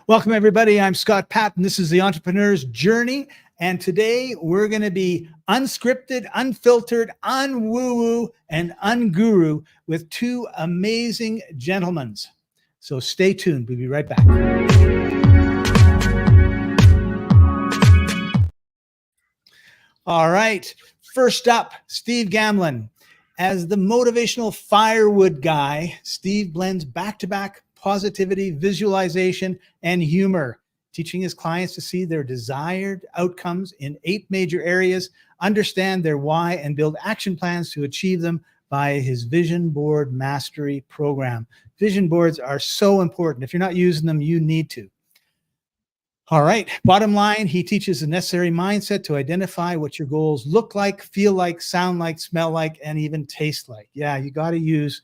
Welcome, everybody. I'm Scott Paton. This is the Entrepreneur's Journey. And today we're going to be unscripted, unfiltered, unwoo-woo, and unguru with two amazing gentlemen. So stay tuned. We'll be right back. All right. First up, Steve Gamlin. As the motivational firewood guy, Steve blends back-to-back positivity, visualization, and humor, teaching his clients to see their desired outcomes in 8 major areas, understand their why, and build action plans to achieve them by his Vision Board Mastery program. Vision boards are so important. If you're not using them, you need to. All right. Bottom line, he teaches the necessary mindset to identify what your goals look like, feel like, sound like, smell like, and even taste like. Yeah, you got to use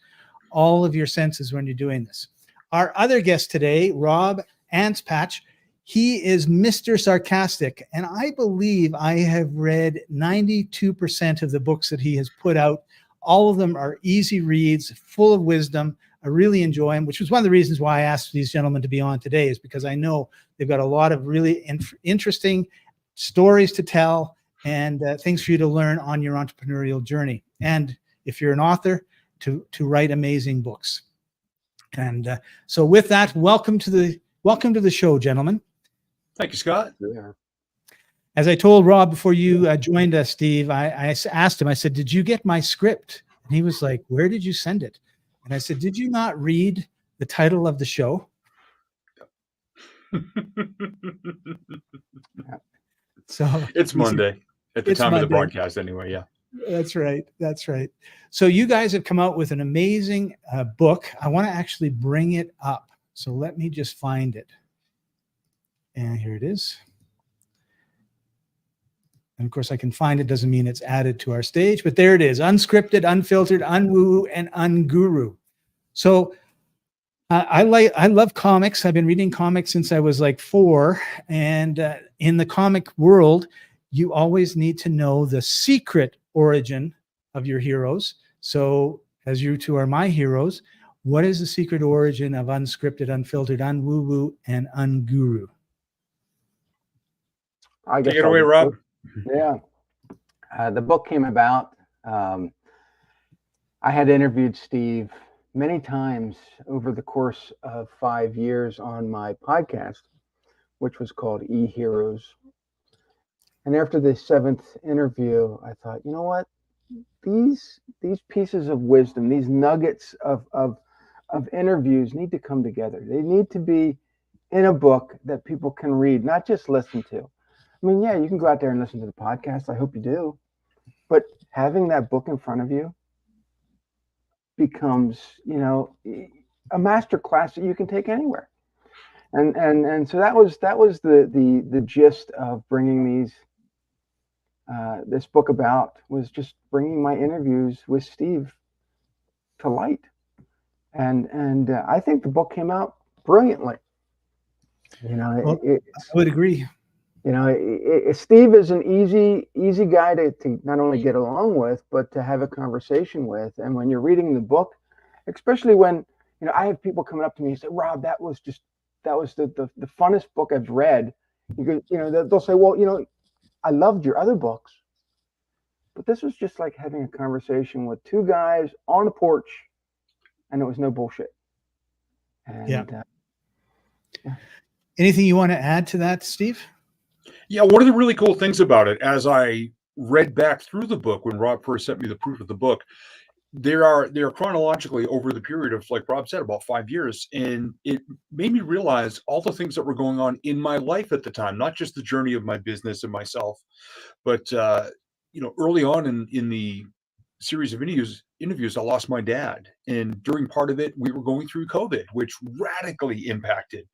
all of your senses when you're doing this. Our other guest today, Rob Anspach, he is Mr. Sarcastic, and I believe I have read 92% of the books that he has put out. All of them are easy reads, full of wisdom. I really enjoy them, which was one of the reasons why I asked these gentlemen to be on today, is because I know they've got a lot of really interesting stories to tell and things for you to learn on your entrepreneurial journey. And if you're an author, to write amazing books. And so with that, welcome to the show, gentlemen. Thank you, Scott. Yeah. As I told Rob before you joined us, Steve, I asked him, I said, did you get my script? And he was like, where did you send it? And I said, did you not read the title of the show? So it's Monday at the time of the broadcast anyway. Yeah. That's right. That's right. So you guys have come out with an amazing book. I want to actually bring it up. So let me just find it. And here it is. And of course, I can find it. Doesn't mean it's added to our stage, but there it is. Unscripted, unfiltered, unwoo, and unguru. So I love comics. I've been reading comics since I was like 4. And in the comic world, you always need to know the secret origin of your heroes. So as you two are my heroes, what is the secret origin of unscripted, unfiltered, unwoo-woo, and unguru? I guess take it away, Rob. Yeah. The book came about. I had interviewed Steve many times over the course of 5 years on my podcast, which was called E-Heroes. And after the 7th interview, I thought, you know what? These pieces of wisdom, these nuggets of interviews need to come together. They need to be in a book that people can read, not just listen to. I mean, yeah, you can go out there and listen to the podcast. I hope you do. But having that book in front of you becomes, you know, a master class that you can take anywhere. And so that was the gist of bringing this book about, was just bringing my interviews with Steve to light. And I think the book came out brilliantly. You know, well, I would agree. You know, Steve is an easy guy to not only get along with, but to have a conversation with. And when you're reading the book, especially when, you know, I have people coming up to me and say, Rob, that was the funnest book I've read. You know, they'll say, well, you know, I loved your other books, but this was just like having a conversation with 2 guys on the porch, and it was no bullshit. And, yeah. Yeah. Anything you want to add to that, Steve? Yeah, one of the really cool things about it, as I read back through the book when Rob first sent me the proof of the book, they are chronologically over the period of, like Rob said, about 5 years. And it made me realize all the things that were going on in my life at the time, not just the journey of my business and myself, but, you know, early on in the series of interviews, I lost my dad. And during part of it, we were going through COVID, which radically impacted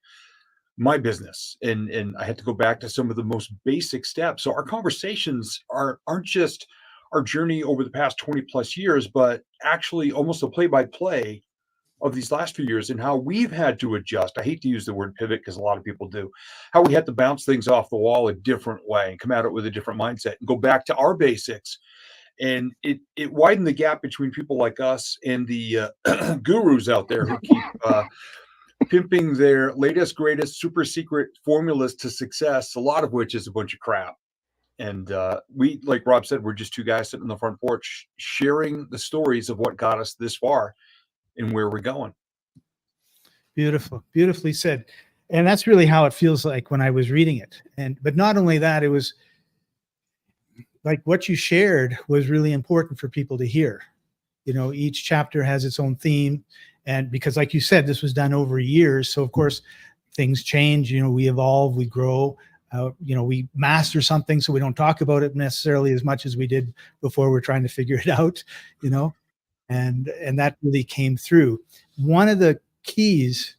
my business. And I had to go back to some of the most basic steps. So our conversations aren't just our journey over the past 20 plus years, but actually almost a play-by-play of these last few years and how we've had to adjust. I hate to use the word pivot because a lot of people do. How we had to bounce things off the wall a different way and come at it with a different mindset and go back to our basics. And it widened the gap between people like us and the gurus out there who keep pimping their latest, greatest, super secret formulas to success, a lot of which is a bunch of crap. And we, like Rob said, we're just two guys sitting on the front porch sharing the stories of what got us this far and where we're going. Beautiful, beautifully said. And that's really how it feels like when I was reading it. But not only that, it was like what you shared was really important for people to hear. You know, each chapter has its own theme. And because, like you said, this was done over years. So, of course, things change. You know, we evolve, we grow. You know, we master something, so we don't talk about it necessarily as much as we did before. We're trying to figure it out, you know, and that really came through. One of the keys,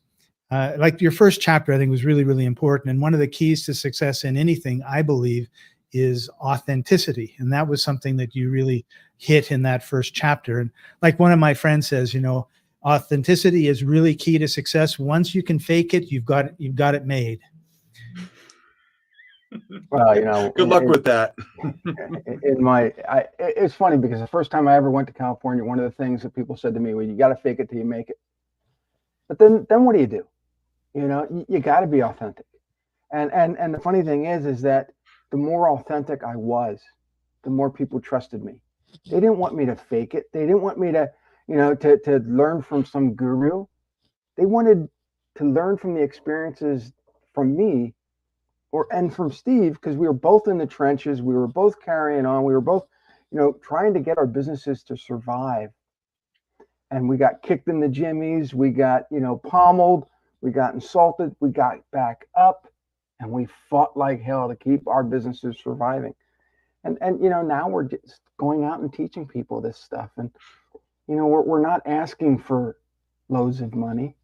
like your first chapter, I think was really, really important. And one of the keys to success in anything, I believe, is authenticity. And that was something that you really hit in that first chapter. And like one of my friends says, you know, authenticity is really key to success. Once you can fake it, you've got it made. Well, you know, good luck with that. It's funny because the first time I ever went to California, one of the things that people said to me was, you got to fake it till you make it. But then what do? You know, you got to be authentic. And the funny thing is that the more authentic I was, the more people trusted me. They didn't want me to fake it. They didn't want me to, you know, to learn from some guru. They wanted to learn from the experiences from me and from Steve, because we were both in the trenches. We were both carrying on. We were both, you know, trying to get our businesses to survive. And we got kicked in the jimmies. We got, you know, pommeled. We got insulted. We got back up, and we fought like hell to keep our businesses surviving. And you know, now we're just going out and teaching people this stuff. And, you know, we're not asking for loads of money.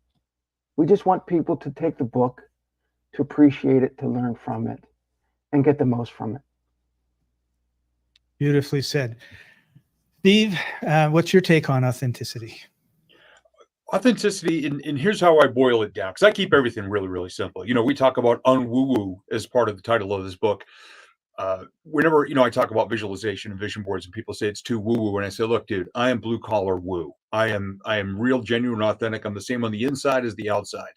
We just want people to take the book, to appreciate it, to learn from it, and get the most from it. Beautifully said. Steve, what's your take on authenticity? Authenticity, and here's how I boil it down, because I keep everything really, really simple. You know, we talk about unwoo-woo as part of the title of this book. Whenever, you know, I talk about visualization and vision boards and people say it's too woo-woo, and I say, look, dude, I am blue collar woo. I am real, genuine, authentic. I'm the same on the inside as the outside.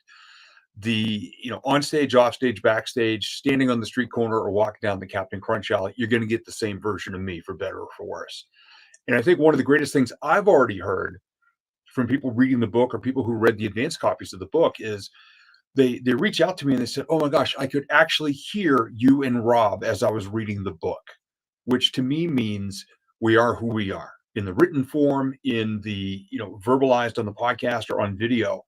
The, you know, on stage, off stage, backstage, standing on the street corner or walking down the Captain Crunch alley, you're going to get the same version of me, for better or for worse. And I think one of the greatest things I've already heard from people reading the book or people who read the advanced copies of the book is they reach out to me and they said, oh my gosh, I could actually hear you and Rob as I was reading the book, which to me means we are who we are in the written form, in the, you know, verbalized on the podcast or on video.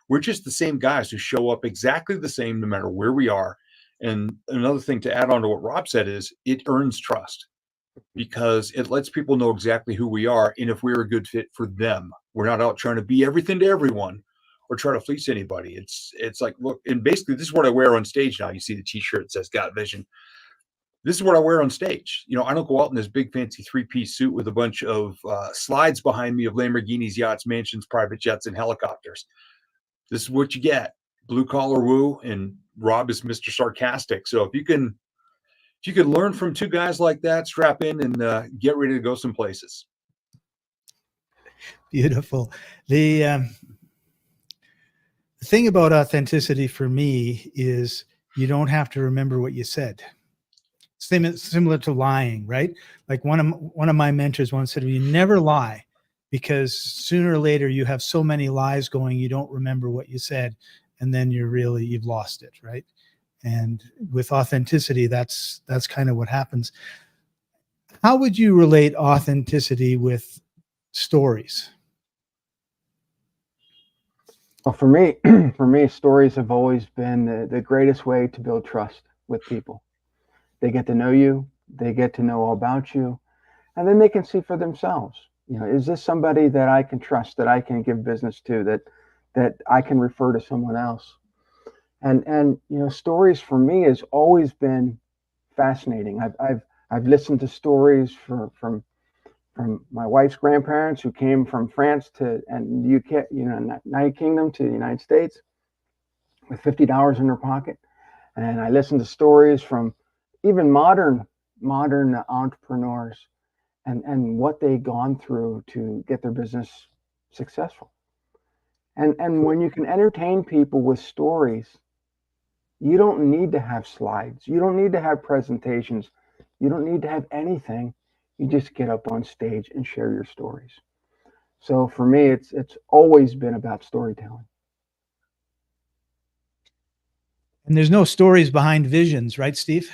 We're just the same guys who show up exactly the same no matter where we are. And another thing to add on to what Rob said is it earns trust, because it lets people know exactly who we are and if we're a good fit for them. We're not out trying to be everything to everyone or try to fleece anybody. It's like, look, and basically this is what I wear on stage now. You see the t-shirt that says Got Vision. This is what I wear on stage. You know, I don't go out in this big fancy 3-piece suit with a bunch of slides behind me of Lamborghinis, yachts, mansions, private jets, and helicopters. This is what you get. Blue collar woo, and Rob is Mr. Sarcastic. So if you can learn from two guys like that, strap in and get ready to go some places. Beautiful. The thing about authenticity for me is you don't have to remember what you said. Similar to lying, right? Like one of my mentors once said, you never lie, because sooner or later you have so many lies going, you don't remember what you said, and then you've lost it, right? And with authenticity, that's kind of what happens. How would you relate authenticity with stories? Well, for me, stories have always been the greatest way to build trust with people. They get to know you, they get to know all about you, and then they can see for themselves. You know, is this somebody that I can trust, that I can give business to, that I can refer to someone else? And you know, stories for me has always been fascinating. I've listened to stories from my wife's grandparents who came from France and the UK, you know, United Kingdom to the United States with $50 in their pocket. And I listened to stories from even modern entrepreneurs and what they've gone through to get their business successful. And when you can entertain people with stories, you don't need to have slides. You don't need to have presentations. You don't need to have anything. You just get up on stage and share your stories. So for me, it's always been about storytelling. And there's no stories behind visions, right, Steve?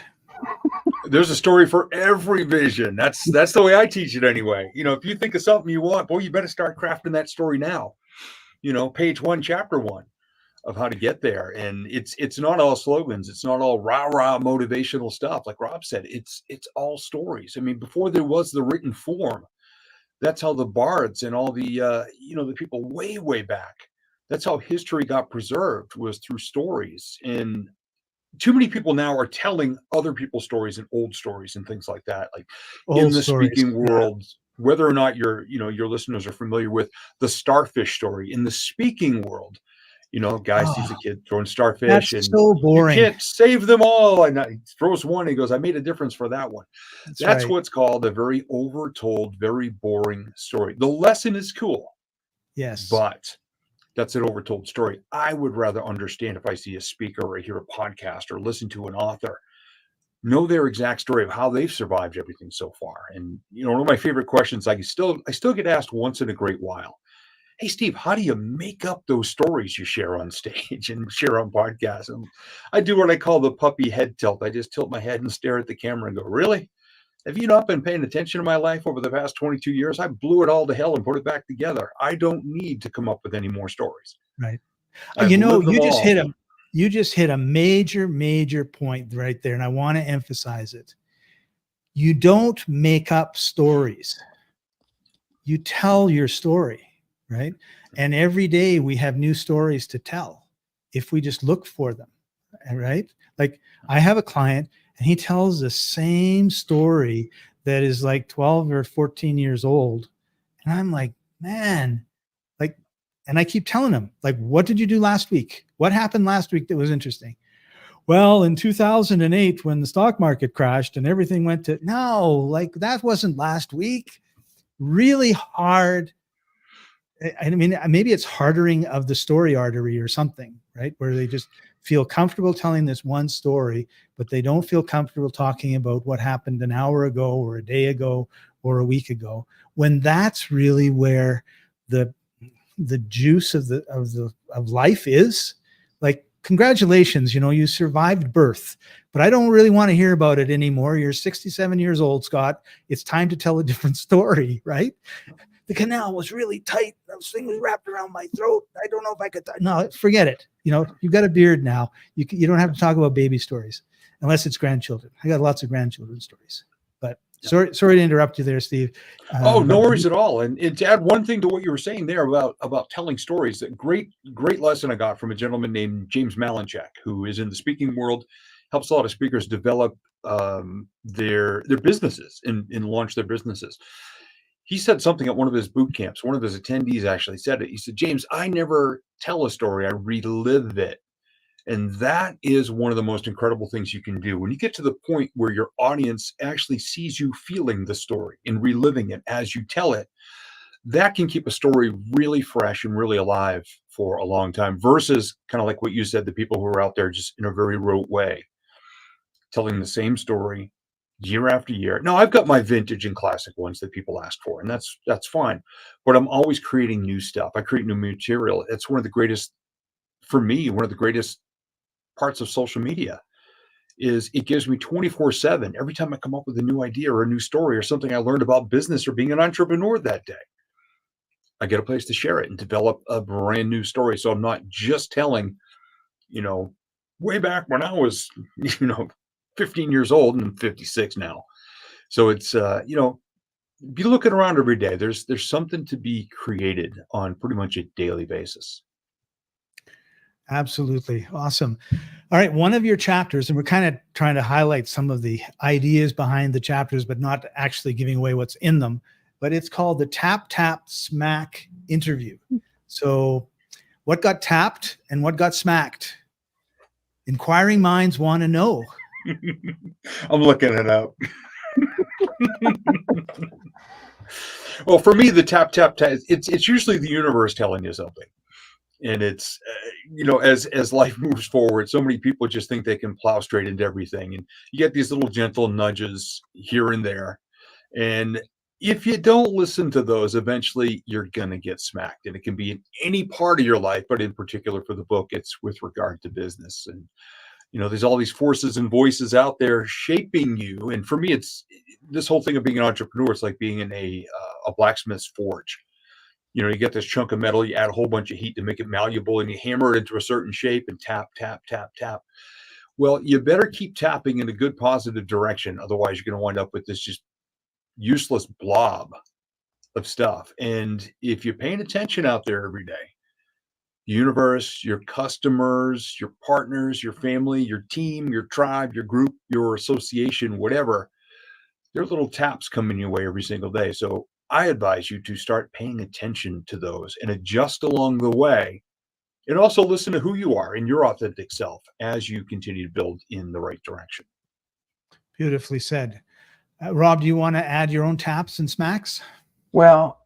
There's a story for every vision. That's the way I teach it anyway. If you think of something you want, boy, you better start crafting that story now. Page 1, chapter 1 of how to get there. And it's not all slogans. It's not all rah-rah motivational stuff. Like Rob said, it's all stories. I mean, before there was the written form, that's how the bards and all the, the people way, way back, that's how history got preserved, was through stories. And too many people now are telling other people's stories and old stories and things like that. Like Old in the stories, speaking world, whether or not your listeners are familiar with the starfish story in the speaking world, guy sees a kid throwing starfish that's and so boring. You can't save them all. And he throws one and he goes, I made a difference for that one. That's right. What's called a very overtold, very boring story. The lesson is cool. Yes. But that's an overtold story. I would rather understand if I see a speaker or I hear a podcast or listen to an author, know their exact story of how they've survived everything so far. And one of my favorite questions I still get asked once in a great while. Hey, Steve, how do you make up those stories you share on stage and share on podcasts? And I do what I call the puppy head tilt. I just tilt my head and stare at the camera and go, really? Have you not been paying attention to my life over the past 22 years? I blew it all to hell and put it back together. I don't need to come up with any more stories. Right. I've You just hit a major point right there. And I want to emphasize it. You don't make up stories. You tell your story, right? And every day we have new stories to tell if we just look for them, right? Like I have a client and he tells the same story that is like 12 or 14 years old. And I'm like, man, like, and I keep telling him, like, what did you do last week? What happened last week that was interesting? Well, in 2008, when the stock market crashed and everything went to, no, like that wasn't last week. Really hard. I mean, maybe it's hardening of the story artery or something, right? Where they just feel comfortable telling this one story, but they don't feel comfortable talking about what happened an hour ago or a day ago or a week ago, when that's really where the juice of life is. Like, congratulations, you survived birth, but I don't really want to hear about it anymore. You're 67 years old, Scott. It's time to tell a different story, right? The canal was really tight. This thing was wrapped around my throat. I don't know if I could. No, forget it. You've got a beard now. You don't have to talk about baby stories unless it's grandchildren. I got lots of grandchildren stories. But sorry to interrupt you there, Steve. No worries at all. And to add one thing to what you were saying there about telling stories, that great lesson I got from a gentleman named James Malinchak, who is in the speaking world, helps a lot of speakers develop their businesses and launch their businesses. He said something at one of his boot camps. One of his attendees actually said it. He said, James, I never tell a story. I relive it. And that is one of the most incredible things you can do. When you get to the point where your audience actually sees you feeling the story and reliving it as you tell it, that can keep a story really fresh and really alive for a long time, versus kind of like what you said, the people who are out there just in a very rote way, telling the same story year after year. Now, I've got my vintage and classic ones that people ask for, and that's fine. But I'm always creating new stuff. I create new material. It's one of the greatest, for me, one of the greatest parts of social media is it gives me 24/7. Every time I come up with a new idea or a new story or something I learned about business or being an entrepreneur that day, I get a place to share it and develop a brand new story. So I'm not just telling, way back when I was, 15 years old, and I'm 56 now. So it's, be looking around every day. There's something to be created on pretty much a daily basis. Absolutely. Awesome. All right. One of your chapters, and we're kind of trying to highlight some of the ideas behind the chapters, but not actually giving away what's in them, but it's called the Tap, Tap, Smack interview. So what got tapped and what got smacked? Inquiring minds want to know. I'm looking it up. Well, for me, the tap, tap, tap, it's usually the universe telling you something. And it's, as life moves forward, so many people just think they can plow straight into everything. And you get these little gentle nudges here and there. And if you don't listen to those, eventually you're going to get smacked. And it can be in any part of your life, but in particular for the book, it's with regard to business. And, there's all these forces and voices out there shaping you. And for me, it's this whole thing of being an entrepreneur. It's like being in a blacksmith's forge. You get this chunk of metal, you add a whole bunch of heat to make it malleable, and you hammer it into a certain shape and tap, tap, tap, tap. Well, you better keep tapping in a good, positive direction. Otherwise, you're going to wind up with this just useless blob of stuff. And if you're paying attention out there every day, the universe, your customers, your partners, your family, your team, your tribe, your group, your association, whatever, there are little taps coming your way every single day. So I advise you to start paying attention to those and adjust along the way, and also listen to who you are and your authentic self as you continue to build in the right direction. Beautifully said. Rob, do you want to add your own taps and smacks? Well,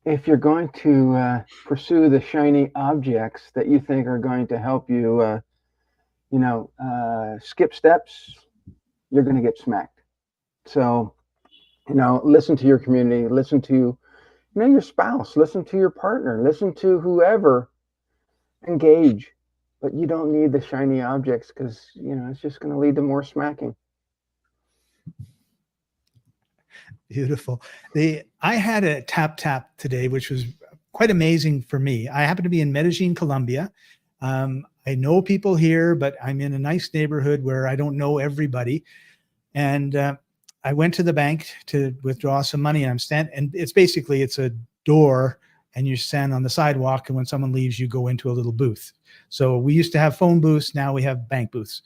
if you're going to pursue the shiny objects that you think are going to help you, skip steps, you're going to get smacked. So, listen to your community, listen to, your spouse, listen to your partner, listen to whoever, engage. But you don't need the shiny objects because, it's just going to lead to more smacking. Beautiful. I had a tap today, which was quite amazing for me. I happen to be in Medellin, Colombia. I know people here, but I'm in a nice neighborhood where I don't know everybody. And I went to the bank to withdraw some money, and it's a door, and you stand on the sidewalk, and when someone leaves, you go into a little booth. So we used to have phone booths. Now we have bank booths.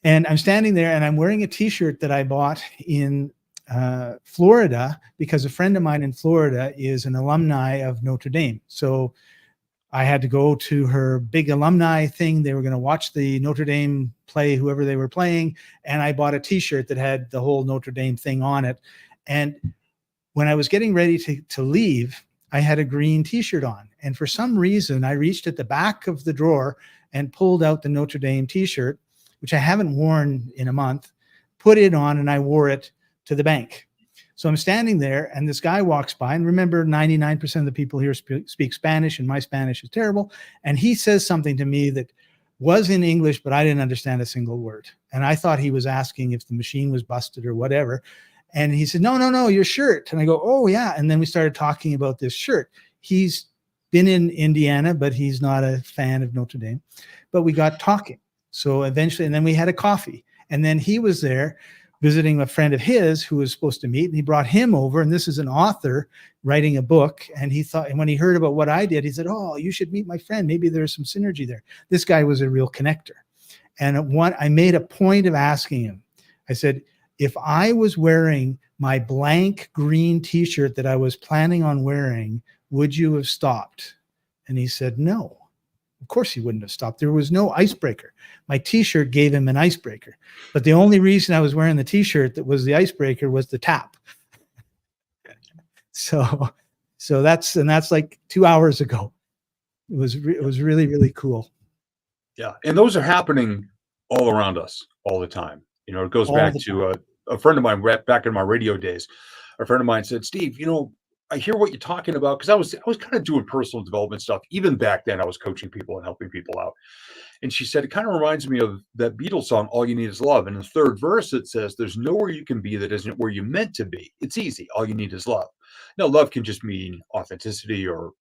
And I'm standing there, and I'm wearing a t-shirt that I bought in Florida, because a friend of mine in Florida is an alumni of Notre Dame. So I had to go to her big alumni thing. They were going to watch the Notre Dame play, whoever they were playing. And I bought a t-shirt that had the whole Notre Dame thing on it. And when I was getting ready to leave, I had a green t-shirt on. And for some reason, I reached at the back of the drawer and pulled out the Notre Dame t-shirt, which I haven't worn in a month, put it on, and I wore it to the bank. So I'm standing there, and this guy walks by, and remember, 99% of the people here speak Spanish, and my Spanish is terrible. And he says something to me that was in English, but I didn't understand a single word. And I thought he was asking if the machine was busted or whatever. And he said, no, your shirt. And I go, oh yeah. And then we started talking about this shirt. He's been in Indiana, but he's not a fan of Notre Dame. But we got talking. So eventually, and then we had a coffee. And then he was there visiting a friend of his who was supposed to meet, and he brought him over. And this is an author writing a book. And he thought, and when he heard about what I did, he said, oh, you should meet my friend. Maybe there's some synergy there. This guy was a real connector. And I made a point of asking him, I said, if I was wearing my blank green t-shirt that I was planning on wearing, would you have stopped? And he said, no. Of course he wouldn't have stopped. There was no icebreaker. My t-shirt gave him an icebreaker. But the only reason I was wearing the t-shirt that was the icebreaker was the tap. So that's like 2 hours ago. It was really, really cool. Yeah. And those are happening all around us all the time. It goes back to a friend of mine back in my radio days. A friend of mine said, Steve, I hear what you're talking about, because I was kind of doing personal development stuff. Even back then, I was coaching people and helping people out. And she said, it kind of reminds me of that Beatles song, All You Need Is Love. And in the third verse, it says, there's nowhere you can be that isn't where you're meant to be. It's easy. All you need is love. Now, love can just mean authenticity or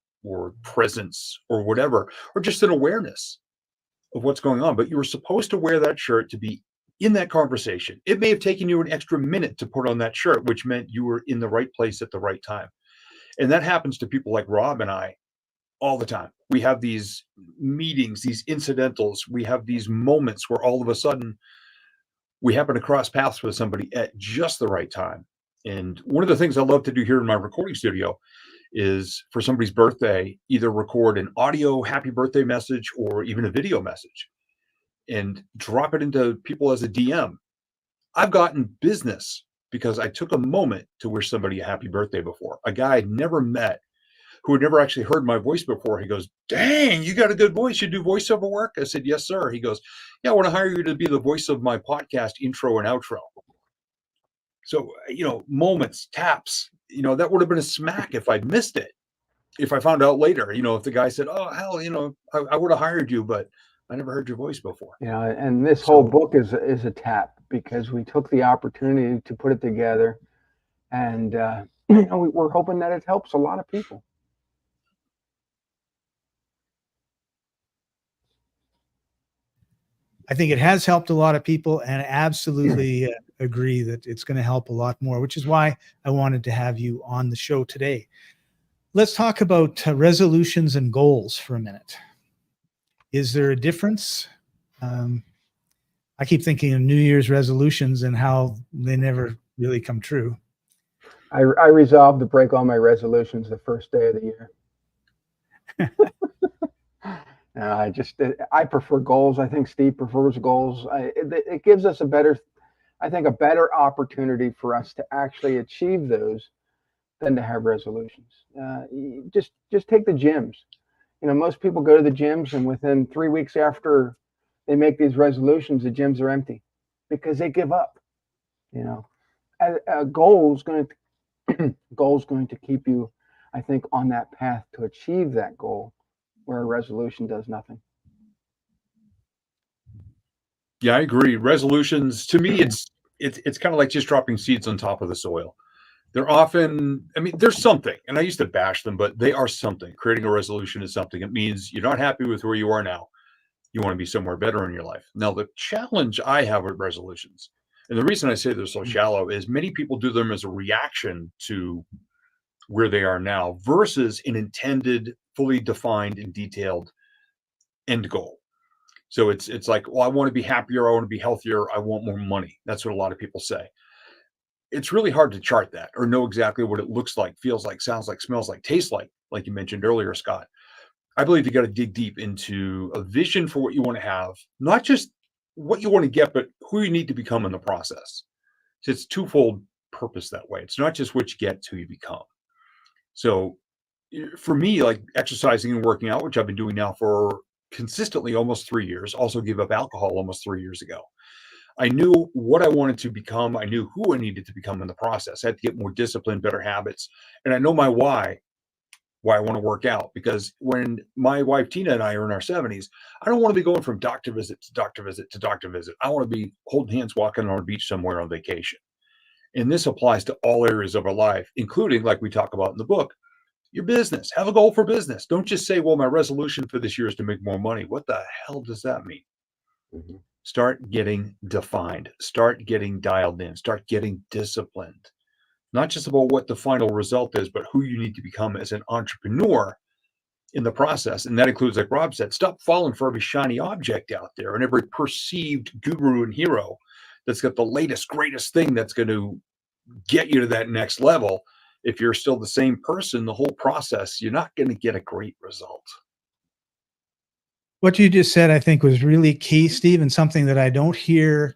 presence or whatever, or just an awareness of what's going on. But you were supposed to wear that shirt to be in that conversation. It may have taken you an extra minute to put on that shirt, which meant you were in the right place at the right time. And that happens to people like Rob and I all the time. We have these meetings, these incidentals. We have these moments where all of a sudden we happen to cross paths with somebody at just the right time. And one of the things I love to do here in my recording studio is for somebody's birthday, either record an audio happy birthday message or even a video message and drop it into people as a DM. I've gotten business because I took a moment to wish somebody a happy birthday before, a guy I'd never met, who had never actually heard my voice before. He goes, "Dang, you got a good voice. You do voiceover work?" I said, "Yes, sir." He goes, "Yeah, I want to hire you to be the voice of my podcast intro and outro." So, moments, taps, that would have been a smack if I'd missed it. If I found out later, if the guy said, "Oh, hell, I would have hired you, but I never heard your voice before." And this whole book is a tap, because we took the opportunity to put it together, and we're hoping that it helps a lot of people. I think it has helped a lot of people, and I absolutely agree that it's going to help a lot more, which is why I wanted to have you on the show today. Let's talk about resolutions and goals for a minute. Is there a difference? I keep thinking of New Year's resolutions and how they never really come true. I resolved to break all my resolutions the first day of the year. I prefer goals. I think Steve prefers goals. It gives us a better opportunity for us to actually achieve those than to have resolutions. Just take the gyms. Most people go to the gyms, and within 3 weeks after they make these resolutions, the gyms are empty because they give up. A goal is going to keep you, I think, on that path to achieve that goal, where a resolution does nothing. Yeah, I agree. Resolutions, to me, it's kind of like just dropping seeds on top of the soil. They're often, there's something, and I used to bash them, but they are something. Creating a resolution is something. It means you're not happy with where you are now. You want to be somewhere better in your life. Now, the challenge I have with resolutions, and the reason I say they're so shallow, is many people do them as a reaction to where they are now versus an intended, fully defined and detailed end goal. So it's like, well, I want to be happier. I want to be healthier. I want more money. That's what a lot of people say. It's really hard to chart that or know exactly what it looks like, feels like, sounds like, smells like you mentioned earlier, Scott. I believe you got to dig deep into a vision for what you want to have, not just what you want to get, but who you need to become in the process. So it's twofold purpose that way. It's not just what you get, it's who you become. So for me, like exercising and working out, which I've been doing now for consistently almost 3 years, also gave up alcohol almost 3 years ago. I knew what I wanted to become. I knew who I needed to become in the process. I had to get more discipline, better habits. And I know my why I want to work out. Because when my wife, Tina, and I are in our 70s, I don't want to be going from doctor visit to doctor visit to doctor visit. I want to be holding hands, walking on a beach somewhere on vacation. And this applies to all areas of our life, including, like we talk about in the book, your business. Have a goal for business. Don't just say, well, my resolution for this year is to make more money. What the hell does that mean? Mm-hmm. Start getting defined. Start getting dialed in. Start getting disciplined. Not just about what the final result is, but who you need to become as an entrepreneur in the process. And that includes, like Rob said, stop falling for every shiny object out there and every perceived guru and hero that's got the latest, greatest thing that's going to get you to that next level. If you're still the same person, the whole process, you're not going to get a great result. What you just said, I think, was really key, Steve, and something that I don't hear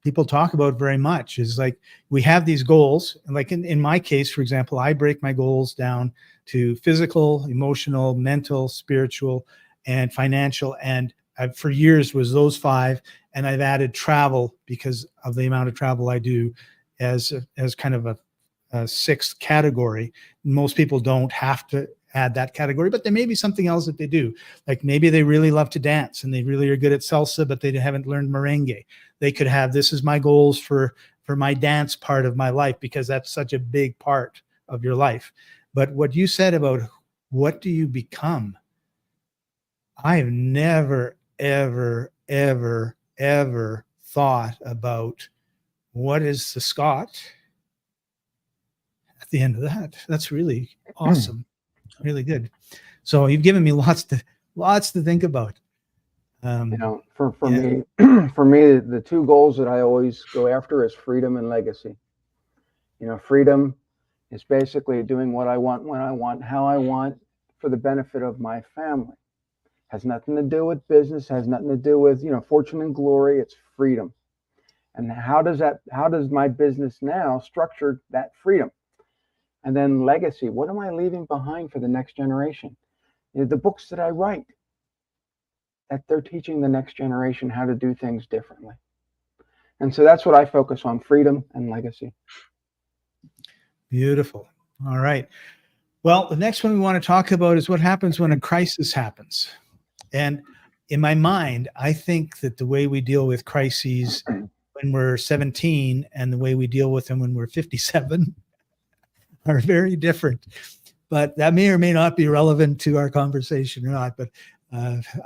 people talk about very much is like we have these goals. And like in my case, for example, I break my goals down to physical, emotional, mental, spiritual, and financial. And for years was those 5. And I've added travel because of the amount of travel I do as kind of a 6th category. Most people don't have to add that category, but there may be something else that they do. Like maybe they really love to dance and they really are good at salsa, but they haven't learned merengue. They could have, this is my goals for my dance part of my life, because that's such a big part of your life. But what you said about what do you become? I have never, ever, ever, ever thought about what is the Scott at the end of that. That's really awesome. Really good. So you've given me lots to think about. For me, the 2 goals that I always go after is freedom and legacy. Freedom is basically doing what I want, when I want, how I want, for the benefit of my family. Has nothing to do with business, has nothing to do with, fortune and glory. It's freedom. And how does my business now structure that freedom? And then legacy. What am I leaving behind for the next generation? The books that I write, that they're teaching the next generation how to do things differently. And so that's what I focus on, freedom and legacy. Beautiful. All right. Well, the next one we want to talk about is what happens when a crisis happens. And in my mind, I think that the way we deal with crises when we're 17 and the way we deal with them when we're 57 are very different. But that may or may not be relevant to our conversation or not. But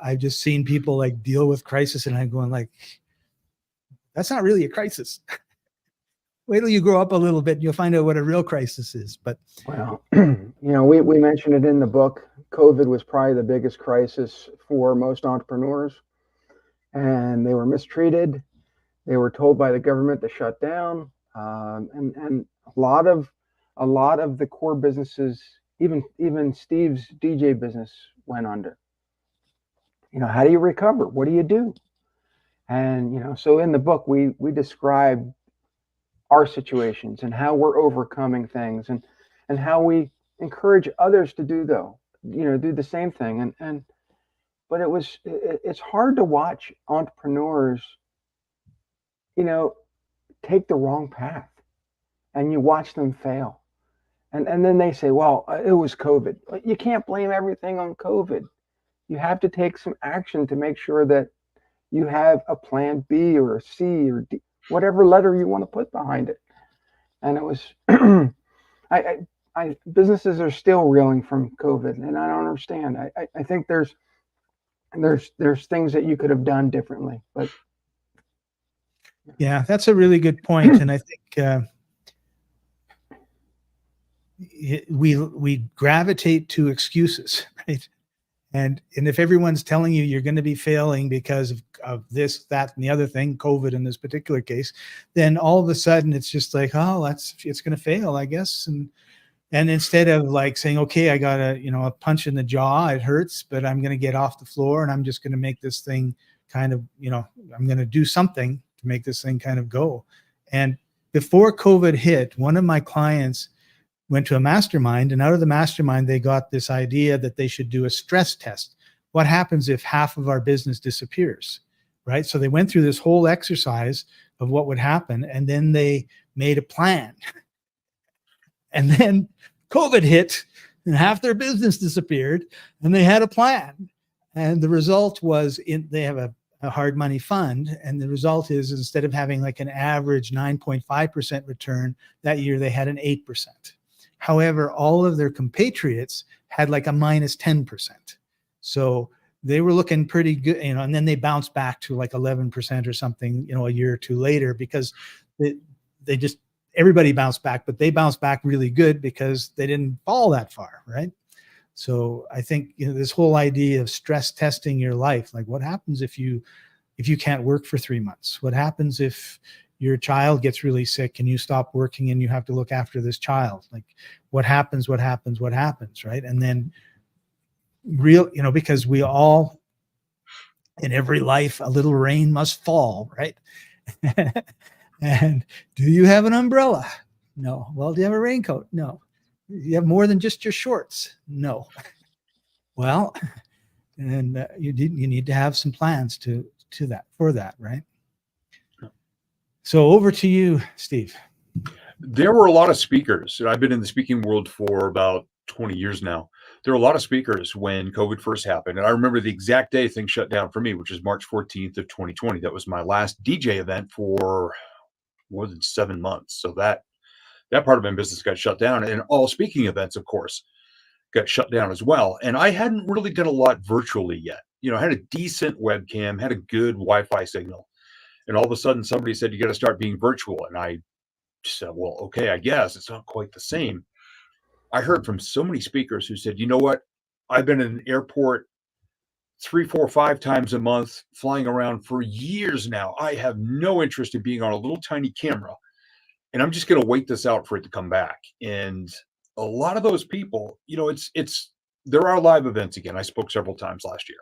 I've just seen people like deal with crisis, and I'm going like, that's not really a crisis. Wait till you grow up a little bit and you'll find out what a real crisis is. But well, we mentioned it in the book. COVID was probably the biggest crisis for most entrepreneurs, and they were mistreated. They were told by the government to shut down, and a lot of the core businesses, even Steve's DJ business, went under. How do you recover? What do you do? And so in the book we describe our situations and how we're overcoming things, and how we encourage others to do the same thing. But it's hard to watch entrepreneurs take the wrong path, and you watch them fail, and then they say, well, it was COVID. You can't blame everything on COVID. You have to take some action to make sure that you have a plan B or a C or D, whatever letter you want to put behind it. And it was, businesses are still reeling from COVID, and I don't understand. I think there's things that you could have done differently, but. Yeah, that's a really good point. And I think we gravitate to excuses, right? And if everyone's telling you you're going to be failing because of this, that, and the other thing, COVID in this particular case, then all of a sudden it's just like, oh, it's going to fail, I guess. And instead of like saying, okay, I got a punch in the jaw, it hurts, but I'm going to get off the floor and I'm just going to make this thing kind of, I'm going to do something to make this thing kind of go. And before COVID hit, one of my clients went to a mastermind, and out of the mastermind, they got this idea that they should do a stress test. What happens if half of our business disappears, right? So they went through this whole exercise of what would happen, and then they made a plan. And then COVID hit, and half their business disappeared, and they had a plan. And the result was they have a hard money fund, and the result is instead of having like an average 9.5% return that year, they had an 8%. However, all of their compatriots had like a minus 10%. So they were looking pretty good, and then they bounced back to like 11% or something, a year or two later, because everybody bounced back, but they bounced back really good because they didn't fall that far, right? So I think this whole idea of stress testing your life, like what happens if you can't work for 3 months? What happens if your child gets really sick and you stop working and you have to look after this child? Like what happens, right? And then because we all, in every life, a little rain must fall, right? And do you have an umbrella? No. Well, do you have a raincoat? No. You have more than just your shorts? No. Well, and you need to have some plans for that, right? So over to you, Steve. There were a lot of speakers. I've been in the speaking world for about 20 years now. There were a lot of speakers when COVID first happened. And I remember the exact day things shut down for me, which is March 14th of 2020. That was my last DJ event for more than 7 months. So that part of my business got shut down. And all speaking events, of course, got shut down as well. And I hadn't really done a lot virtually yet. I had a decent webcam, had a good Wi-Fi signal. And all of a sudden somebody said, you got to start being virtual. And I said, well, okay, I guess it's not quite the same. I heard from so many speakers who said, you know what? I've been in an airport 3, 4, 5 times a month, flying around for years now. I have no interest in being on a little tiny camera. And I'm just going to wait this out for it to come back. And a lot of those people, there are live events again. I spoke several times last year,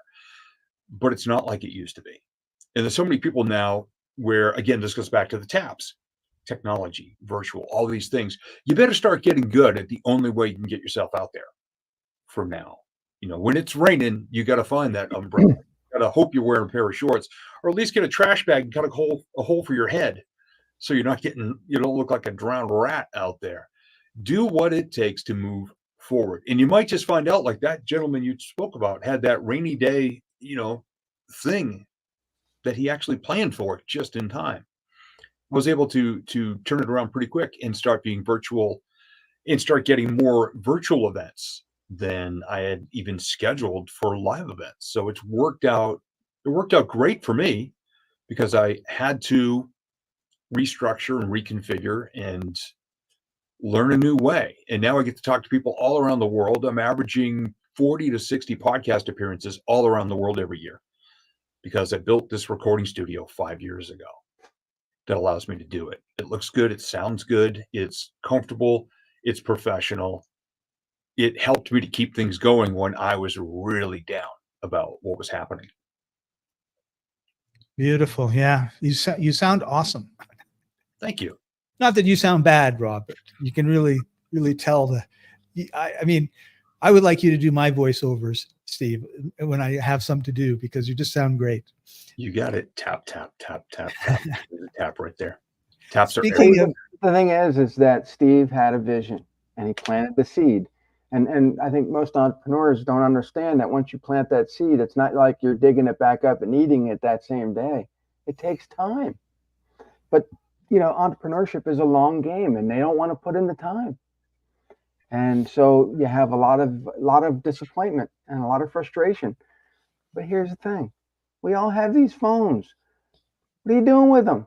but it's not like it used to be. And there's so many people now where, again, this goes back to the taps. technology, virtual, all these things. You better start getting good at the only way you can get yourself out there from now. When it's raining, you got to find that umbrella. You got to hope you're wearing a pair of shorts, or at least get a trash bag and cut a hole for your head, so you don't look like a drowned rat out there. Do what it takes to move forward. And you might just find out, like that gentleman you spoke about had that rainy day, thing that he actually planned for just in time. Was able to turn it around pretty quick and start being virtual and start getting more virtual events than I had even scheduled for live events. So it worked out great for me, because I had to restructure and reconfigure and learn a new way. And now I get to talk to people all around the world. I'm averaging 40 to 60 podcast appearances all around the world every year, because I built this recording studio 5 years ago that allows me to do it. It looks good. It sounds good. It's comfortable. It's professional. It helped me to keep things going when I was really down about what was happening. Beautiful. Yeah. You sound awesome. Thank you. Not that you sound bad, Rob, but you can really, really tell I mean, I would like you to do my voiceovers, Steve, when I have some to do, because you just sound great. You got it. Tap, tap, tap, tap, tap. There's a tap right there. Taps are Speaking everywhere. of, The thing is that Steve had a vision and he planted the seed. And I think most entrepreneurs don't understand that once you plant that seed, it's not like you're digging it back up and eating it that same day. It takes time. But, entrepreneurship is a long game, and they don't want to put in the time. And so you have a lot of disappointment and a lot of frustration. But here's the thing. We all have these phones. What are you doing with them?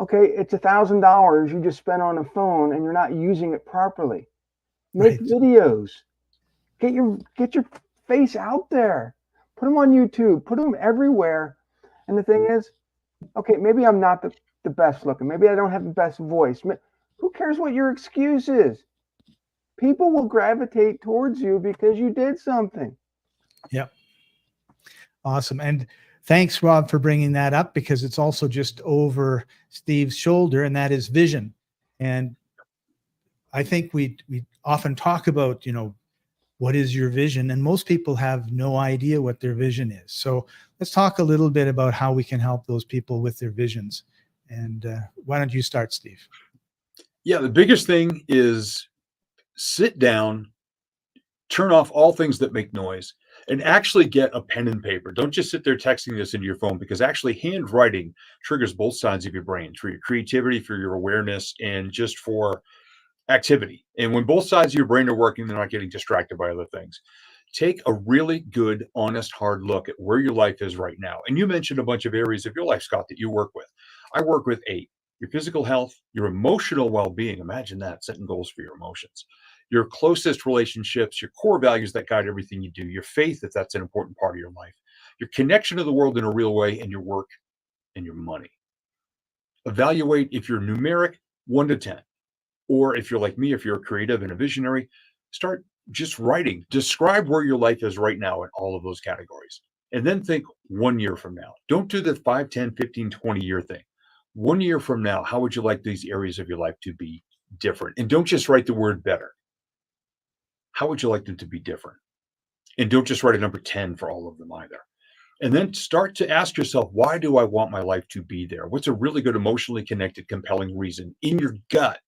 Okay, it's $1,000 you just spent on a phone and you're not using it properly. Make videos. Get your face out there. Put them on YouTube. Put them everywhere. And the thing is, okay, maybe I'm not the best looking. Maybe I don't have the best voice. Who cares what your excuse is? People will gravitate towards you because you did something. Yep. Awesome. And thanks, Rob, for bringing that up, because it's also just over Steve's shoulder, and that is vision. And I think we often talk about, what is your vision? And most people have no idea what their vision is. So let's talk a little bit about how we can help those people with their visions. And why don't you start, Steve? Yeah, the biggest thing is sit down, turn off all things that make noise, and actually get a pen and paper. Don't just sit there texting this into your phone, because actually handwriting triggers both sides of your brain, for your creativity, for your awareness, and just for activity. And when both sides of your brain are working, they're not getting distracted by other things. Take a really good, honest, hard look at where your life is right now. And you mentioned a bunch of areas of your life, Scott, that you work with. I work with 8. Your physical health, your emotional well-being. Imagine that, setting goals for your emotions. Your closest relationships, your core values that guide everything you do, your faith, if that's an important part of your life, your connection to the world in a real way, and your work and your money. Evaluate if you're numeric, 1 to 10. Or if you're like me, if you're a creative and a visionary, start just writing. Describe where your life is right now in all of those categories. And then think 1 year from now. Don't do the 5, 10, 15, 20-year thing. 1 year from now, how would you like these areas of your life to be different? And don't just write the word better. How would you like them to be different? And don't just write a number 10 for all of them either. And then start to ask yourself, why do I want my life to be there? What's a really good, emotionally connected, compelling reason in your gut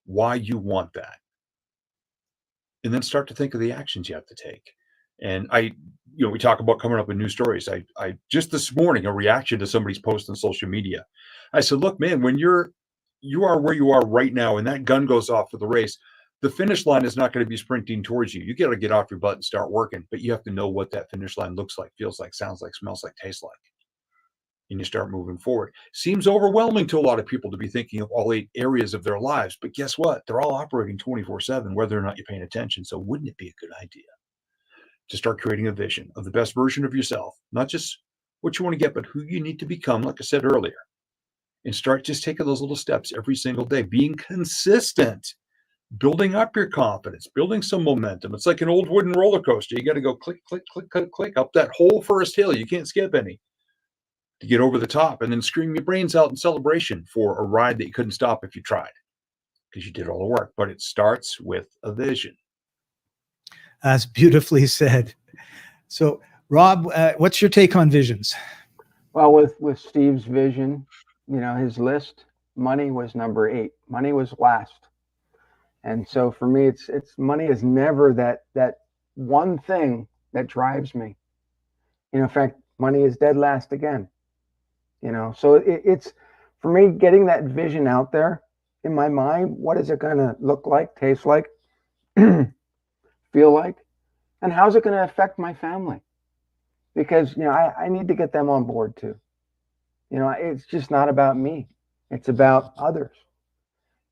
why you want that? And then start to think of the actions you have to take. And we talk about coming up with new stories. I just this morning, a reaction to somebody's post on social media. I said, look, man, when you are where you are right now, and that gun goes off for the race, the finish line is not going to be sprinting towards you. You got to get off your butt and start working, but you have to know what that finish line looks like, feels like, sounds like, smells like, tastes like. And you start moving forward. Seems overwhelming to a lot of people to be thinking of all 8 areas of their lives, but guess what? They're all operating 24/7, whether or not you're paying attention. So wouldn't it be a good idea to start creating a vision of the best version of yourself, not just what you want to get, but who you need to become, like I said earlier, and start just taking those little steps every single day, being consistent, building up your confidence, building some momentum. It's like an old wooden roller coaster. You got to go click, click, click, click, click up that whole first hill. You can't skip any to get over the top and then scream your brains out in celebration for a ride that you couldn't stop if you tried because you did all the work. But it starts with a vision. That's beautifully said. So, Rob, what's your take on visions? Well, with Steve's vision, his list, money was number 8. Money was last. And so for me, it's money is never that one thing that drives me. In fact, money is dead last again. So it's for me, getting that vision out there in my mind. What is it going to look like, taste like, feel like, and how's it going to affect my family? Because I need to get them on board too. It's just not about me; it's about others.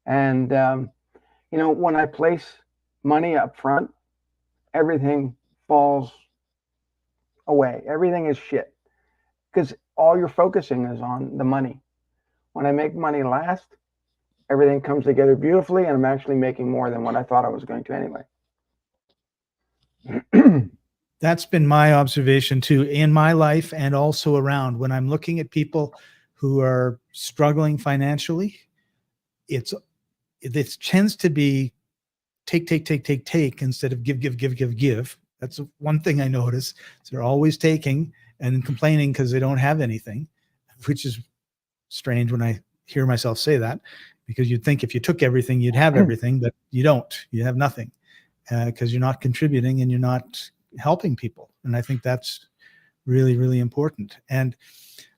And when I place money up front, everything falls away. Everything is shit because all you're focusing is on the money. When I make money last, everything comes together beautifully, and I'm actually making more than what I thought I was going to anyway. That's been my observation too in my life and also around when I'm looking at people who are struggling financially. It tends to be take instead of give. That's one thing I notice. So they're always taking and complaining because they don't have anything, which is strange when I hear myself say that, because you'd think if you took everything, you'd have everything, but you don't. You have nothing because you're not contributing and you're not helping people. And I think that's really, really important. And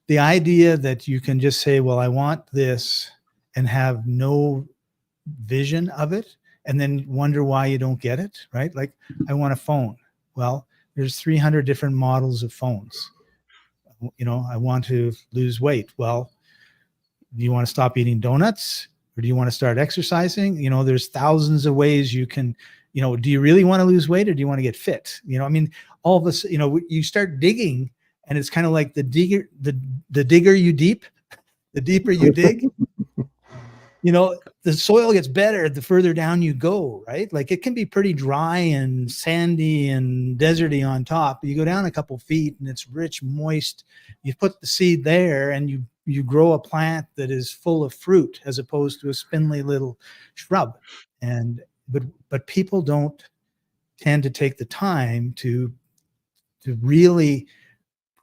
the idea that you can just say, well, I want this and have no vision of it and then wonder why you don't get it, right? Like, I want a phone. Well, there's 300 different models of phones. I want to lose weight. Well, do you want to stop eating donuts or do you want to start exercising? There's thousands of ways you can, do you really want to lose weight or do you want to get fit? All of us, you start digging and it's kind of like the digger you deep, the deeper you dig, the soil gets better the further down you go, right? Like it can be pretty dry and sandy and deserty on top. You go down a couple feet and it's rich, moist. You put the seed there and you grow a plant that is full of fruit as opposed to a spindly little shrub. But people don't tend to take the time to really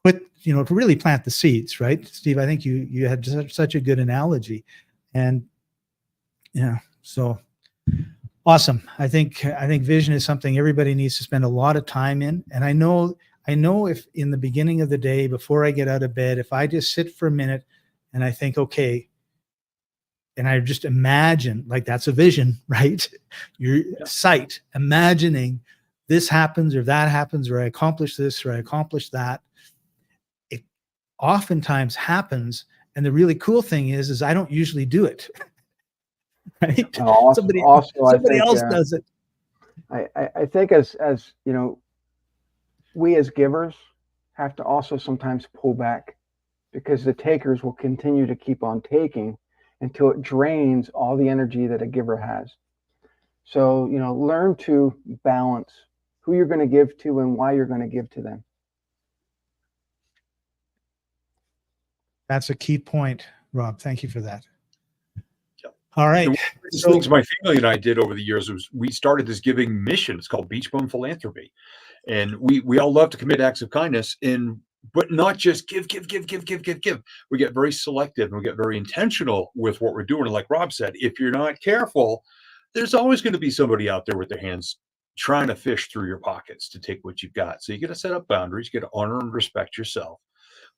to really plant the seeds, right? Steve, I think you had such a good analogy. And yeah, so awesome. I think vision is something everybody needs to spend a lot of time in. And I know if in the beginning of the day, before I get out of bed, if I just sit for a minute and I think, okay, and I just imagine, like that's a vision, right? Your sight, imagining this happens or that happens, or I accomplish this or I accomplish that. It oftentimes happens. And the really cool thing is I don't usually do it. Right? Somebody else does it. I think as we as givers have to also sometimes pull back, because the takers will continue to keep on taking until it drains all the energy that a giver has. So, learn to balance who you're going to give to and why you're going to give to them. That's a key point, Rob. Thank you for that. All right. So, things my family and I did over the years was we started this giving mission. It's called Beach Bum Philanthropy. And we all love to commit acts of kindness, but not just give. We get very selective and we get very intentional with what we're doing. And like Rob said, if you're not careful, there's always going to be somebody out there with their hands trying to fish through your pockets to take what you've got. So you got to set up boundaries, you got to honor and respect yourself.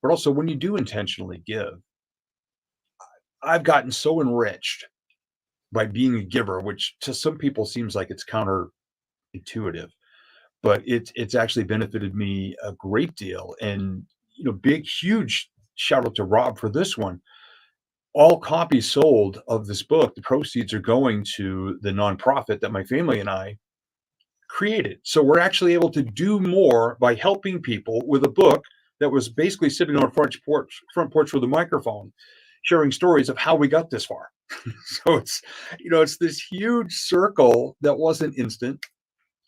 But also when you do intentionally give, I've gotten so enriched by being a giver, which to some people seems like it's counterintuitive, but it's actually benefited me a great deal. And big, huge shout out to Rob for this one. All copies sold of this book, the proceeds are going to the nonprofit that my family and I created. So we're actually able to do more by helping people with a book that was basically sitting on a front porch with a microphone, sharing stories of how we got this far. So it's this huge circle that wasn't instant.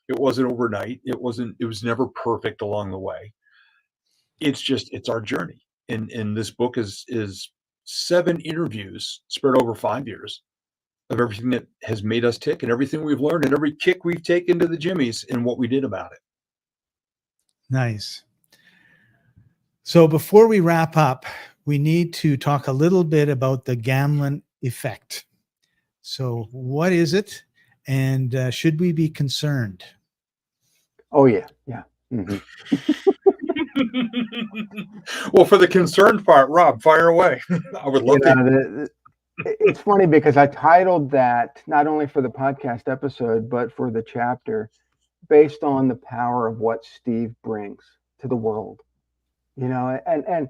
It wasn't overnight. It was never perfect along the way. It's our journey. And this book is 7 interviews spread over 5 years of everything that has made us tick and everything we've learned and every kick we've taken to the jimmies and what we did about it. Nice. So before we wrap up, we need to talk a little bit about the Gamlin effect. So what is it, and should we be concerned? Oh, yeah. Yeah. Mm-hmm. Well, for the concerned part, Rob, fire away. I would love to. It's funny because I titled that not only for the podcast episode, but for the chapter based on the power of what Steve brings to the world. And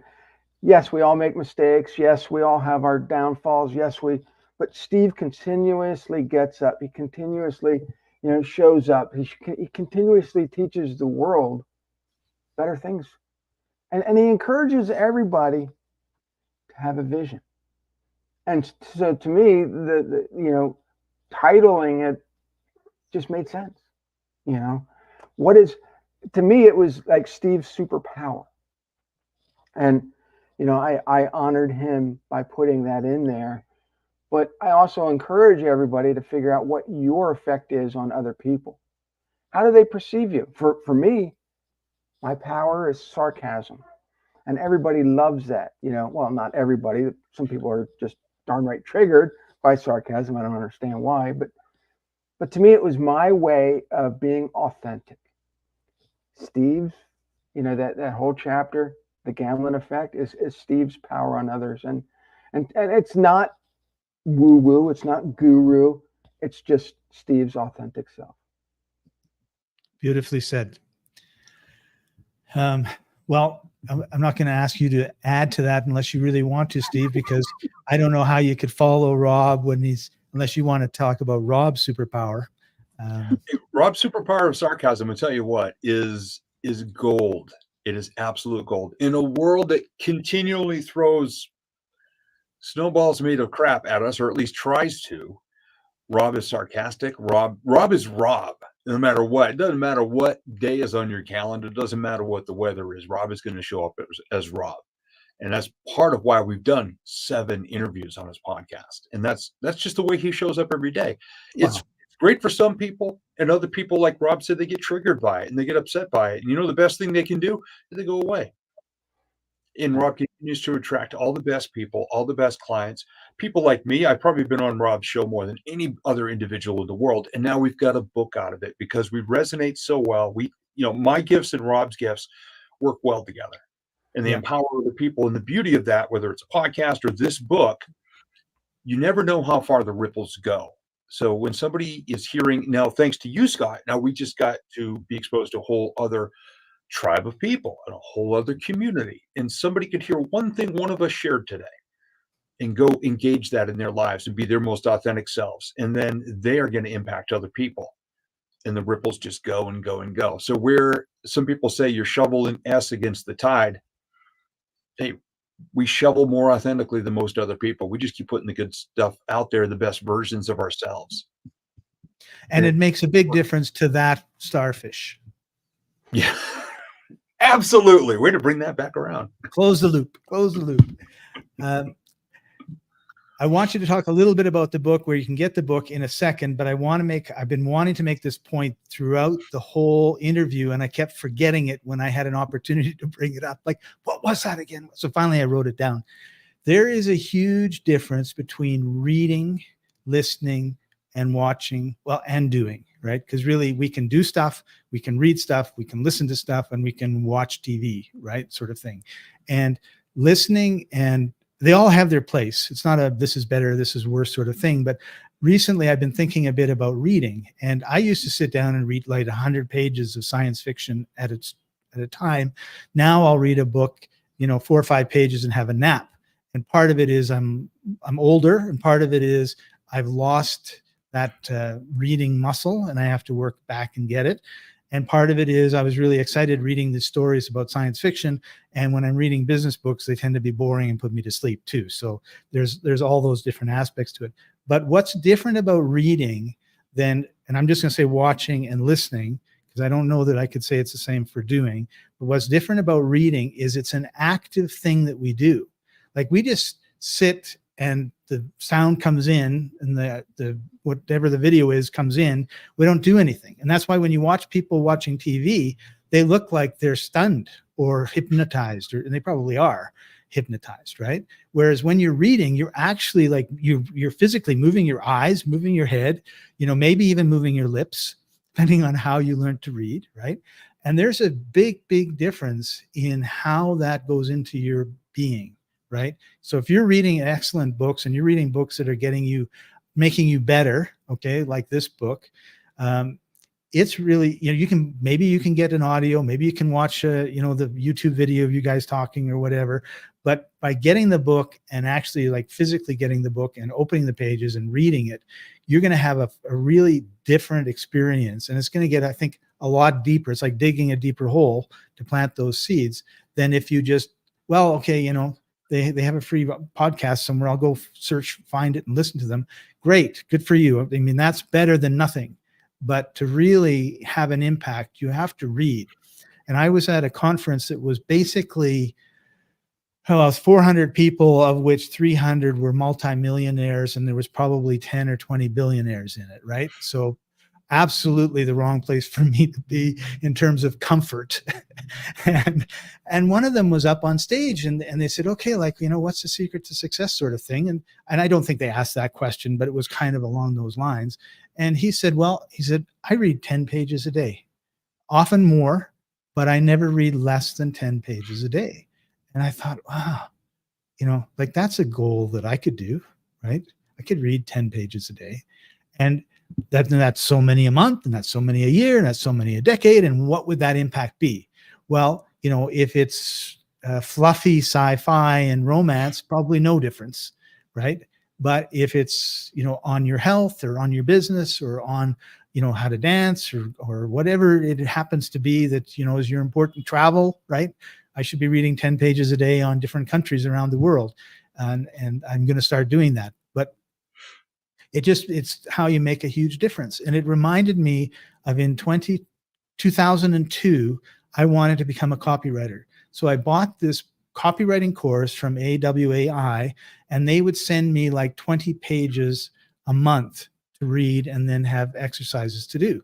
yes, we all make mistakes. Yes, we all have our downfalls. But Steve continuously gets up. He continuously, shows up. He continuously teaches the world better things. And he encourages everybody to have a vision. And so to me, the titling it just made sense. To me, it was like Steve's superpower. And, I honored him by putting that in there. But I also encourage everybody to figure out what your effect is on other people. How do they perceive you? For me, my power is sarcasm. And everybody loves that. Well, not everybody. Some people are just darn right triggered by sarcasm. I don't understand why. But to me, it was my way of being authentic. Steve's, that whole chapter, the Gamlin effect, is Steve's power on others. And it's not woo-woo. It's not guru. It's just Steve's authentic self. Beautifully said. Well, I'm not going to ask you to add to that unless you really want to, Steve, because I don't know how you could follow Rob unless you want to talk about Rob's superpower. Rob's superpower of sarcasm, I'll tell you what, is gold. It is absolute gold. In a world that continually throws snowballs made of crap at us, or at least tries to, Rob is sarcastic. Rob is Rob. No matter what, it doesn't matter what day is on your calendar. It doesn't matter what the weather is. Rob is going to show up as Rob. And that's part of why we've done 7 interviews on his podcast. And that's just the way he shows up every day. It's great for some people, and other people, like Rob said, they get triggered by it and they get upset by it. And the best thing they can do is they go away. And Rob continues to attract all the best people, all the best clients, people like me. I've probably been on Rob's show more than any other individual in the world. And now we've got a book out of it because we resonate so well. My gifts and Rob's gifts work well together, and they empower other people. And the beauty of that, whether it's a podcast or this book, you never know how far the ripples go. So when somebody is hearing, now, thanks to you, Scott, now we just got to be exposed to a whole other tribe of people and a whole other community. And somebody could hear one thing one of us shared today and go engage that in their lives and be their most authentic selves. And then they are going to impact other people. And the ripples just go and go and go. So where some people say you're shoveling S against the tide, hey, we shovel more authentically than most other people. We just keep putting the good stuff out there, the best versions of ourselves. And it makes a big difference to that starfish. Yeah, absolutely. Way to bring that back around. Close the loop. I want you to talk a little bit about the book, where you can get the book, in a second, but I've been wanting to make this point throughout the whole interview, and I kept forgetting it when I had an opportunity to bring it up. Like, what was that again? So finally I wrote it down. There is a huge difference between reading, listening, and watching, and doing, right? Because really we can do stuff, we can read stuff, we can listen to stuff, and we can watch TV, right? Sort of thing. And listening, and they all have their place. It's not a this is better, this is worse sort of thing. But recently I've been thinking a bit about reading, and I used to sit down and read like 100 pages of science fiction at a time. Now I'll read a book, 4 or 5 pages and have a nap. And part of it is I'm older, and part of it is I've lost that reading muscle and I have to work back and get it. And part of it is I was really excited reading the stories about science fiction. And when I'm reading business books, they tend to be boring and put me to sleep too. So there's all those different aspects to it. But what's different about reading and I'm just going to say watching and listening, because I don't know that I could say it's the same for doing, but But what's different about reading is it's an active thing that we do. Like we just sit and the sound comes in and the whatever the video is comes in. We don't do anything. And that's why when you watch people watching TV, they look like they're stunned or hypnotized, and they probably are hypnotized, right? Whereas when you're reading, you're actually like you're physically moving your eyes, moving your head, maybe even moving your lips, depending on how you learn to read, right? And there's a big difference in how that goes into your being, right? So if you're reading excellent books and you're reading books that are making you better, okay, like this book, it's really, you can get an audio, maybe you can watch, the YouTube video of you guys talking or whatever. But by getting the book and actually like physically getting the book and opening the pages and reading it, you're going to have a really different experience. And it's going to get, I think, a lot deeper. It's like digging a deeper hole to plant those seeds than if you just, well, okay, they have a free podcast somewhere. I'll go search, find it and listen to them. Great. Good for you. I mean, that's better than nothing. But to really have an impact, you have to read. And I was at a conference that was basically, it was 400 people, of which 300 were multimillionaires, and there was probably 10 or 20 billionaires in it, right? So absolutely the wrong place for me to be in terms of comfort. and one of them was up on stage and they said, okay, like, what's the secret to success sort of thing? And I don't think they asked that question, but it was kind of along those lines. And he said, I read 10 pages a day, often more, but I never read less than 10 pages a day. And I thought, wow, like that's a goal that I could do, right? I could read 10 pages a day. And that's so many a month, and that's so many a year, and that's so many a decade. And what would that impact be? Well, if it's fluffy sci-fi and romance, probably no difference, right? But if it's, on your health or on your business or on, how to dance or whatever it happens to be that, is your important travel, right? I should be reading 10 pages a day on different countries around the world. And I'm going to start doing that. But it's how you make a huge difference. And it reminded me of in 2002, I wanted to become a copywriter. So I bought this copywriting course from AWAI, and they would send me like 20 pages a month to read and then have exercises to do.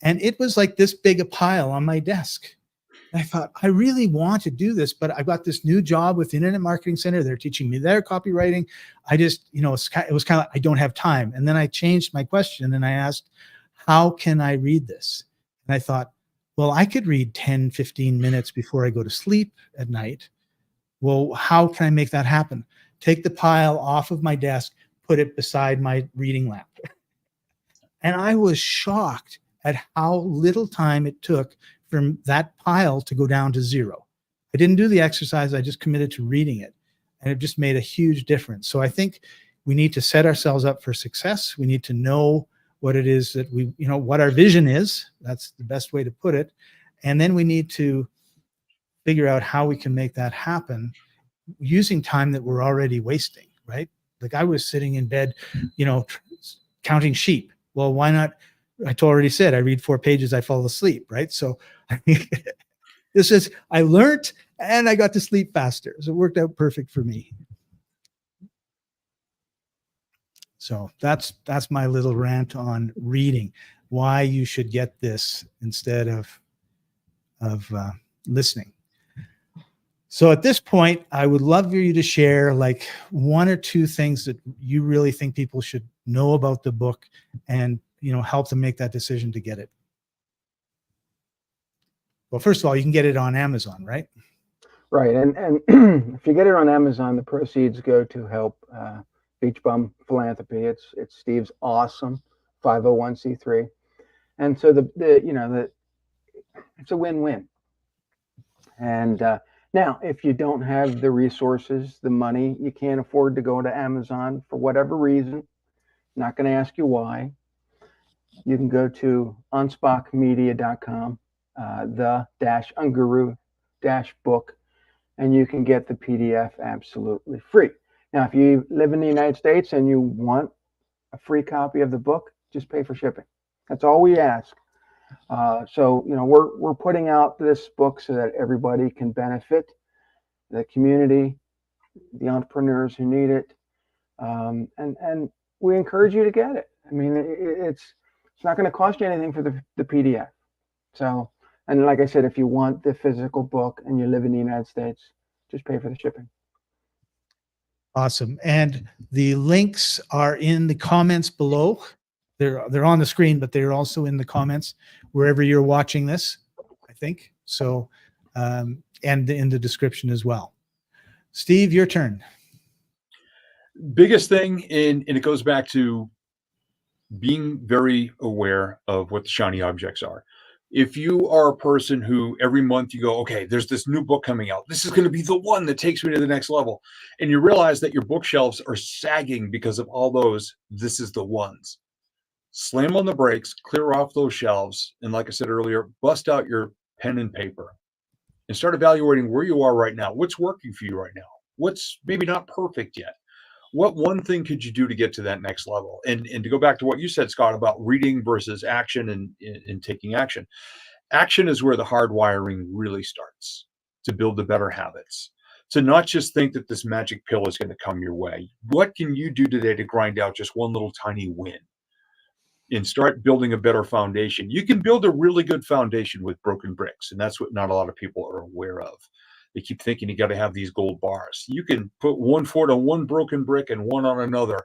And it was like this big a pile on my desk. And I thought, I really want to do this, but I've got this new job with the Internet Marketing Center. They're teaching me their copywriting. I just, it was kind of like, I don't have time. And then I changed my question and I asked, how can I read this? And I thought, well, I could read 10, 15 minutes before I go to sleep at night. Well, how can I make that happen? Take the pile off of my desk, put it beside my reading lamp. And I was shocked at how little time it took from that pile to go down to zero. I didn't do the exercise. I just committed to reading it. And it just made a huge difference. So I think we need to set ourselves up for success. We need to know what it is that we, what our vision is. That's the best way to put it. And then we need to figure out how we can make that happen using time that we're already wasting, right? Like I was sitting in bed, counting sheep. Well, why not? I already said I read 4 pages, I fall asleep, right? So I learned and I got to sleep faster. So it worked out perfect for me. So that's my little rant on reading, why you should get this instead of listening. So at this point, I would love for you to share like 1 or 2 things that you really think people should know about the book and, help them make that decision to get it. Well, first of all, you can get it on Amazon, right? Right. And if you get it on Amazon, the proceeds go to help Beach Bum Philanthropy. It's Steve's awesome 501c3. And so it's a win-win. And now, if you don't have the resources, the money, you can't afford to go to Amazon for whatever reason, not going to ask you why, you can go to unspachmedia.com, the-unguru-book, and you can get the PDF absolutely free. Now, if you live in the United States and you want a free copy of the book, just pay for shipping. That's all we ask. So, we're putting out this book so that everybody can benefit, the community, the entrepreneurs who need it. And we encourage you to get it. I mean, it's not going to cost you anything for the PDF. So, and like I said, if you want the physical book and you live in the United States, just pay for the shipping. Awesome. And the links are in the comments below. They're on the screen, but they're also in the comments wherever you're watching this, I think. So, and in the description as well. Steve, your turn. Biggest thing, and it goes back to being very aware of what the shiny objects are. If you are a person who every month you go, okay, there's this new book coming out, this is going to be the one that takes me to the next level, and you realize that your bookshelves are sagging because of all those, this is the ones. Slam on the brakes, clear off those shelves, and like I said earlier, bust out your pen and paper and start evaluating where you are right now. What's working for you right now? What's maybe not perfect yet? What one thing could you do to get to that next level? And to go back to what you said, Scott, about reading versus action and taking action. Action is where the hardwiring really starts to build the better habits. To not just think that this magic pill is going to come your way. What can you do today to grind out just one little tiny win and start building a better foundation? You can build a really good foundation with broken bricks, and that's what not a lot of people are aware of. They keep thinking you got to have these gold bars. You can put one foot on one broken brick and one on another,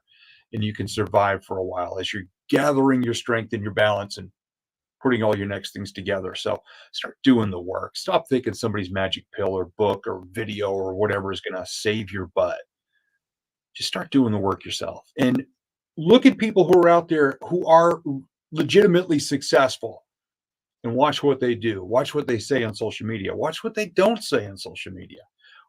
and you can survive for a while as you're gathering your strength and your balance and putting all your next things together. So start doing the work. Stop thinking somebody's magic pill or book or video or whatever is going to save your butt. Just start doing the work yourself. And look at people who are out there who are legitimately successful. And watch what they do. Watch what they say on social media. Watch what they don't say on social media.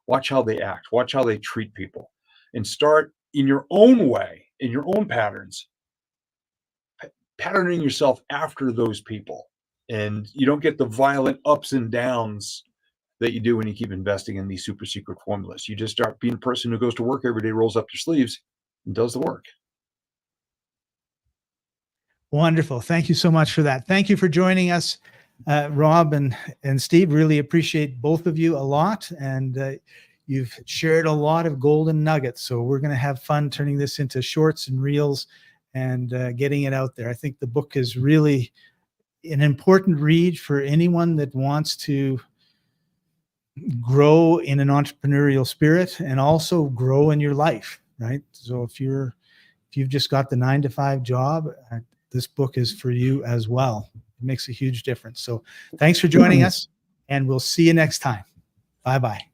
Watch how they act. Watch how they treat people. And start in your own way, in your own patterns, patterning yourself after those people. And you don't get the violent ups and downs that you do when you keep investing in these super secret formulas. You just start being a person who goes to work every day, rolls up their sleeves, and does the work. Wonderful. Thank you so much for that. Thank you for joining us, Rob and Steve. Really appreciate both of you a lot. And you've shared a lot of golden nuggets. So we're going to have fun turning this into shorts and reels and getting it out there. I think the book is really an important read for anyone that wants to grow in an entrepreneurial spirit and also grow in your life, right? So if you've just got the 9-to-5 job, this book is for you as well. It makes a huge difference. So thanks for joining us, and we'll see you next time. Bye-bye.